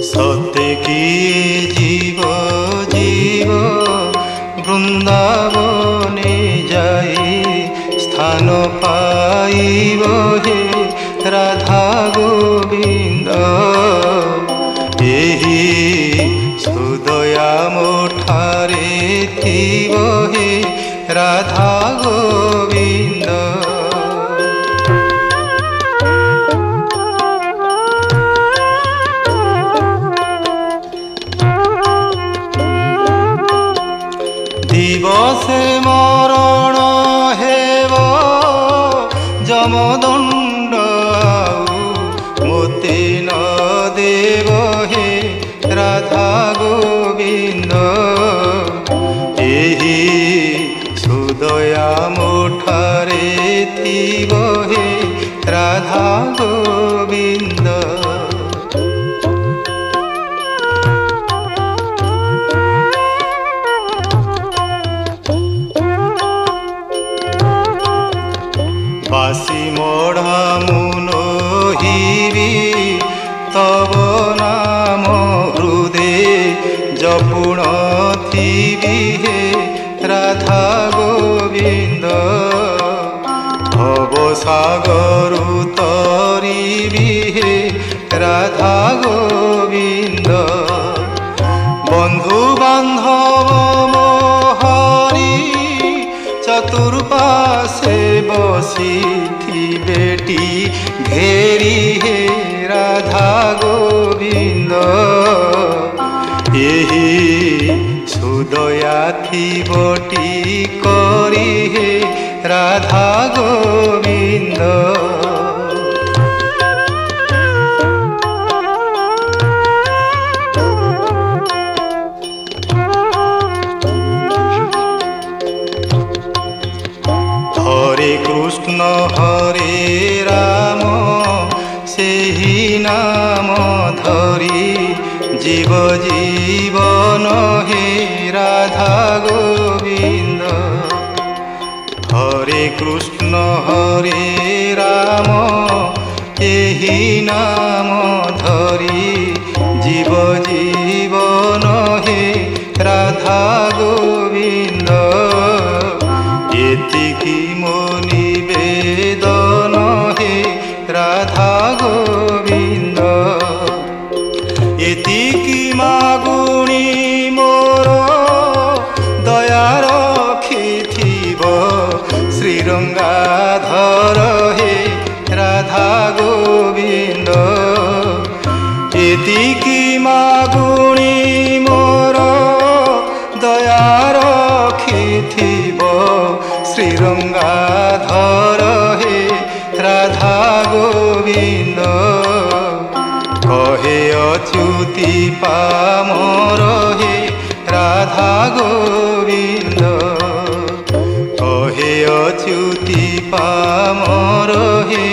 সত্যে কি জীব জীব বৃন্দাবনে যাই স্থান পাইব হে রাধা গোবিন্দ। ଏହି ସୁଦୟା ମୋଠାରେ ଥିବ ହେ ରାଧା ଗୋବିନ୍ଦ। ଦିବସେ ମରଣ ହେବ ଯମଦଣ୍ଡ ଆଉ ମୋତେ ନ ଦେବ ହେ ରାଧା ଗୋବିନ୍ଦ। ଏହି ସୁଦୟା ମୋଠାରେ ଥିବ ହେ ରାଧା ଗୋବିନ୍ଦ। বাসি মোড়া মুনহিবি তব নাম হৃদে জপুণ থিবি হে রাধা গোবিন্দ। ভব সাগরু তরিবি হে রাধা গোবিন্দ। বন্ধু বান্ধব মোহরি চতুর্পাশে বসিথিবেটি ঘেরি হে রাধা গোবিন্দ। ଏହି সুদয়া থিবটি করি হে রাধা গোবিন্দ। হরে কৃষ্ণ হরে রাম ସେହି ନାମ ଧରି জীব জীবন হে রাধা গোবিন্দ। হরে কৃষ্ণ হরে রাম ଏହି নাম ধরি জীব জীবন হে রাধা গোবিন্দ। এতিকি মো নিবেদন হে রাধা গোবিন্দ। এতিকি মাগুণী মোর দয়া রখিথিব শ্রীরঙ্গাধর হে রাধা গোবিন্দ। এতিকি মাগুণী মোর দয়া রখিথিব শ্রীরঙ্গাধর হে রাধা গোবিন্দ। কহে অচ্যুতি পামর হে রাধা গোবিন্দ। কহে অচ্যুতি পামর হে